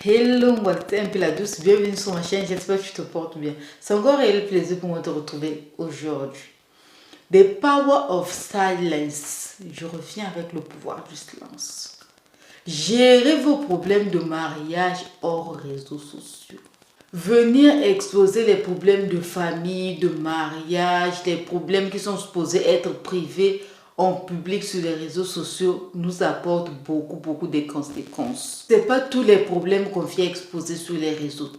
Hello, moi c'est un peu la douce, bienvenue sur ma chaîne, j'espère que tu te portes bien. C'est encore un réel plaisir pour moi de te retrouver aujourd'hui. The power of silence. Je reviens avec le pouvoir du silence. Gérez vos problèmes de mariage hors réseaux sociaux. Venir exposer les problèmes de famille, de mariage, les problèmes qui sont supposés être privés en public sur les réseaux sociaux nous apporte beaucoup de conséquences. Ce n'est pas tous les problèmes qu'on vient exposer sur les réseaux.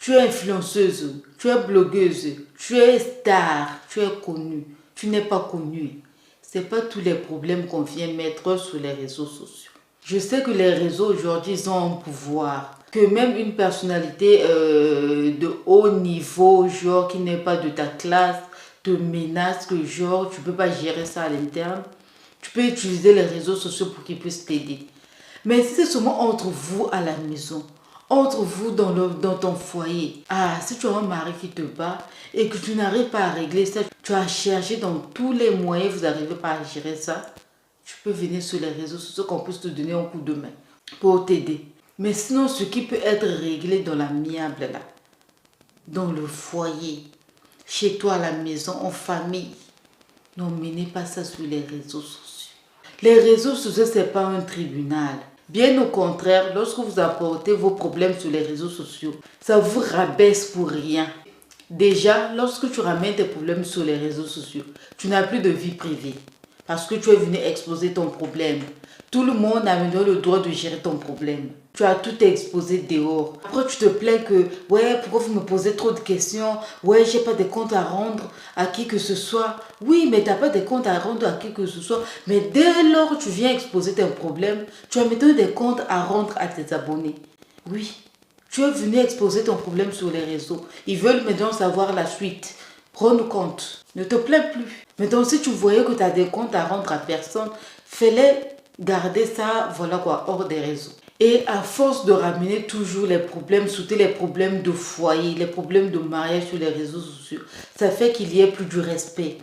Tu es influenceuse, tu es blogueuse, tu es star, tu es connue, tu n'es pas connue. Ce n'est pas tous les problèmes qu'on vient mettre sur les réseaux sociaux. Je sais que les réseaux aujourd'hui ils ont un pouvoir, que même une personnalité de haut niveau, genre qui n'est pas de ta classe, te menace, que genre tu peux pas gérer ça à l'interne. Tu peux utiliser les réseaux sociaux pour qu'ils puissent t'aider. Mais si c'est seulement entre vous à la maison, entre vous dans ton foyer. Ah, si tu as un mari qui te bat et que tu n'arrives pas à régler ça, tu as cherché dans tous les moyens, vous n'arrivez pas à gérer ça, tu peux venir sur les réseaux sociaux qu'on puisse te donner un coup de main pour t'aider. Mais sinon, ce qui peut être réglé dans l'amiable là, dans le foyer, chez toi à la maison, en famille, n'emmenez pas ça sur les réseaux sociaux. Les réseaux sociaux, ce n'est pas un tribunal. Bien au contraire, lorsque vous apportez vos problèmes sur les réseaux sociaux, ça vous rabaisse pour rien. Déjà, lorsque tu ramènes tes problèmes sur les réseaux sociaux, tu n'as plus de vie privée. Parce que tu es venu exposer ton problème. Tout le monde a maintenant le droit de gérer ton problème. Tu as tout exposé dehors. Après, tu te plains que, ouais, pourquoi vous me posez trop de questions? Ouais, j'ai pas de compte à rendre à qui que ce soit. Oui, mais tu n'as pas de compte à rendre à qui que ce soit. Mais dès lors que tu viens exposer tes problèmes, tu as maintenant des comptes à rendre à tes abonnés. Oui, tu es venu exposer ton problème sur les réseaux. Ils veulent maintenant savoir la suite. Prends compte. Ne te plains plus. Maintenant, si tu voyais que tu as des comptes à rendre à personne, fais-les garder ça, voilà quoi, hors des réseaux. Et à force de ramener toujours les problèmes, surtout les problèmes de foyer, les problèmes de mariage sur les réseaux sociaux, ça fait qu'il y ait plus du respect.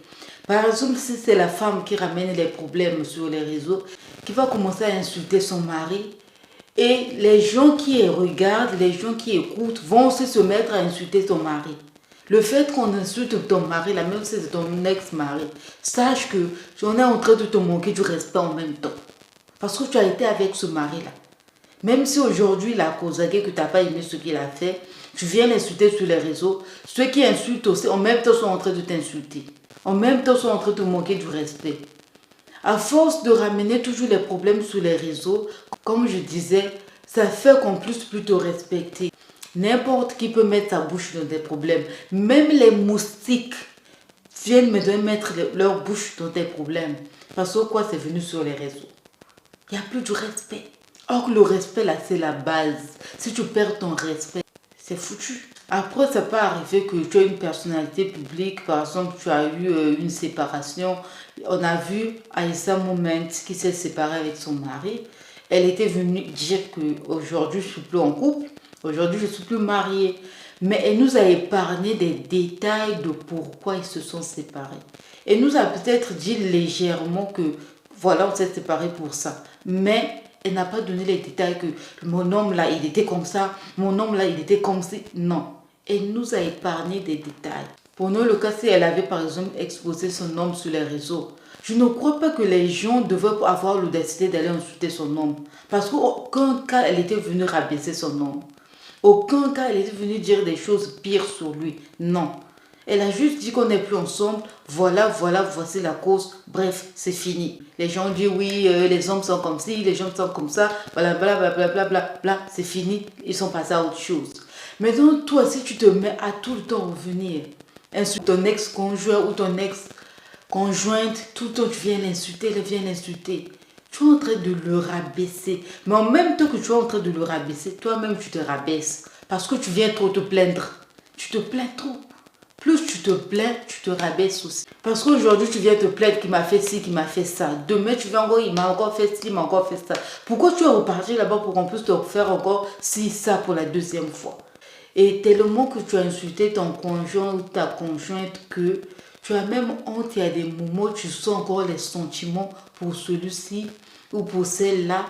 Par exemple, si c'est la femme qui ramène les problèmes sur les réseaux, qui va commencer à insulter son mari, et les gens qui regardent, les gens qui écoutent vont aussi se mettre à insulter son mari. Le fait qu'on insulte ton mari, la même si c'est ton ex-mari, sache que on est en train de te manquer du respect en même temps. Parce que tu as été avec ce mari-là. Même si aujourd'hui il a causé que tu n'as pas aimé ce qu'il a fait, tu viens l'insulter sur les réseaux. Ceux qui insultent aussi, en même temps sont en train de t'insulter. En même temps sont en train de te manquer du respect. À force de ramener toujours les problèmes sur les réseaux, comme je disais, ça fait qu'on puisse plus te respecter. N'importe qui peut mettre sa bouche dans des problèmes. Même les moustiques viennent me mettre leur bouche dans tes problèmes. Parce que quoi, c'est venu sur les réseaux. Il n'y a plus de respect. Or, le respect, là, c'est la base. Si tu perds ton respect, c'est foutu. Après, ça peut arriver que tu as une personnalité publique. Par exemple, tu as eu une séparation. On a vu Aïssa Moment qui s'est séparée avec son mari. Elle était venue dire qu'aujourd'hui, je ne suis plus en couple. Aujourd'hui, je ne suis plus mariée. Mais elle nous a épargné des détails de pourquoi ils se sont séparés. Elle nous a peut-être dit légèrement que voilà, on s'est séparés pour ça. Mais elle n'a pas donné les détails que mon homme là, il était comme ça. Mon homme là, il était comme ça. Non. Elle nous a épargné des détails. Pour nous, le cas, si elle avait par exemple exposé son homme sur les réseaux, je ne crois pas que les gens devaient avoir l'audacité d'aller insulter son homme. Parce qu'aucun cas, elle était venue rabaisser son homme. Aucun cas, elle était venue dire des choses pires sur lui. Non. Elle a juste dit qu'on n'est plus ensemble. Voilà, voici la cause. Bref, c'est fini. Les gens disent oui, les hommes sont comme ci, les gens sont comme ça. Blablabla. C'est fini. Ils sont passés à autre chose. Maintenant, toi, si tu te mets à tout le temps revenir, insulter ton ex-conjoint ou ton ex-conjointe, tout le temps tu viens l'insulter, elle vient l'insulter. Tu es en train de le rabaisser. Mais en même temps que tu es en train de le rabaisser, toi-même tu te rabaisses. Parce que tu viens trop te plaindre. Tu te plains trop. Plus tu te plains, tu te rabaisses aussi. Parce qu'aujourd'hui, tu viens te plaindre qu'il m'a fait ci, qu'il m'a fait ça. Demain, tu viens encore, il m'a encore fait ci, il m'a encore fait ça. Pourquoi tu es reparti là-bas pour qu'on puisse te faire encore ci, ça pour la deuxième fois? Et tellement que tu as insulté ton conjoint ou ta conjointe que tu as même honte, il y a des moments où tu sens encore les sentiments pour celui-ci ou pour celle-là.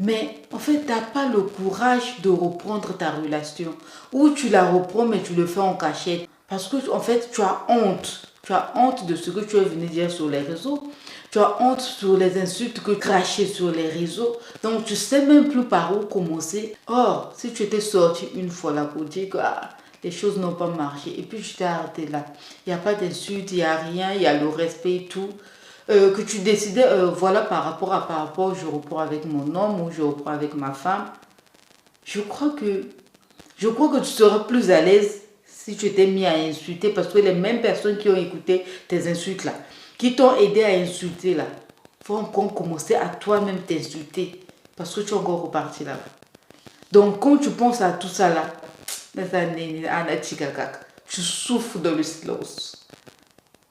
Mais en fait, tu n'as pas le courage de reprendre ta relation. Ou tu la reprends, mais tu le fais en cachette. Parce que en fait, tu as honte. Tu as honte de ce que tu es venu dire sur les réseaux. Tu as honte sur les insultes que tu crachais sur les réseaux. Donc, tu ne sais même plus par où commencer. Or, si tu étais sorti une fois là pour dire que les choses n'ont pas marché et puis tu t'es arrêté là, il n'y a pas d'insultes, il n'y a rien, il y a le respect et tout. Que tu décidais, voilà, par rapport, je reprends avec mon homme ou je reprends avec ma femme. Je crois que tu seras plus à l'aise si tu t'es mis à insulter parce que les mêmes personnes qui ont écouté tes insultes là, qui t'ont aidé à insulter là, vont encore commencer à toi-même t'insulter parce que tu es encore reparti là-bas. Donc quand tu penses à tout ça là, tu souffres dans le silence.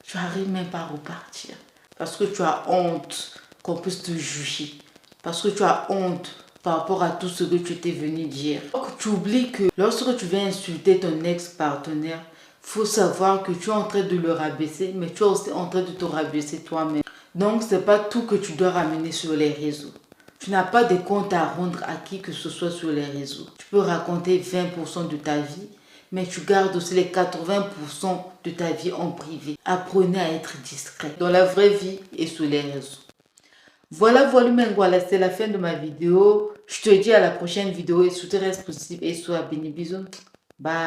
Tu n'arrives même pas à repartir. Parce que tu as honte qu'on puisse te juger. Parce que tu as honte par rapport à tout ce que tu t'es venu dire. Donc, tu oublies que lorsque tu viens insulter ton ex-partenaire, il faut savoir que tu es en train de le rabaisser, mais tu es aussi en train de te rabaisser toi-même. Donc, ce n'est pas tout que tu dois ramener sur les réseaux. Tu n'as pas de compte à rendre à qui que ce soit sur les réseaux. Tu peux raconter 20% de ta vie, mais tu gardes aussi les 80% de ta vie en privé. Apprenez à être discret dans la vraie vie et sur les réseaux. Voilà, voilà, c'est la fin de ma vidéo. Je te dis à la prochaine vidéo et surtout reste positif et sois béni. Bisous. Bye.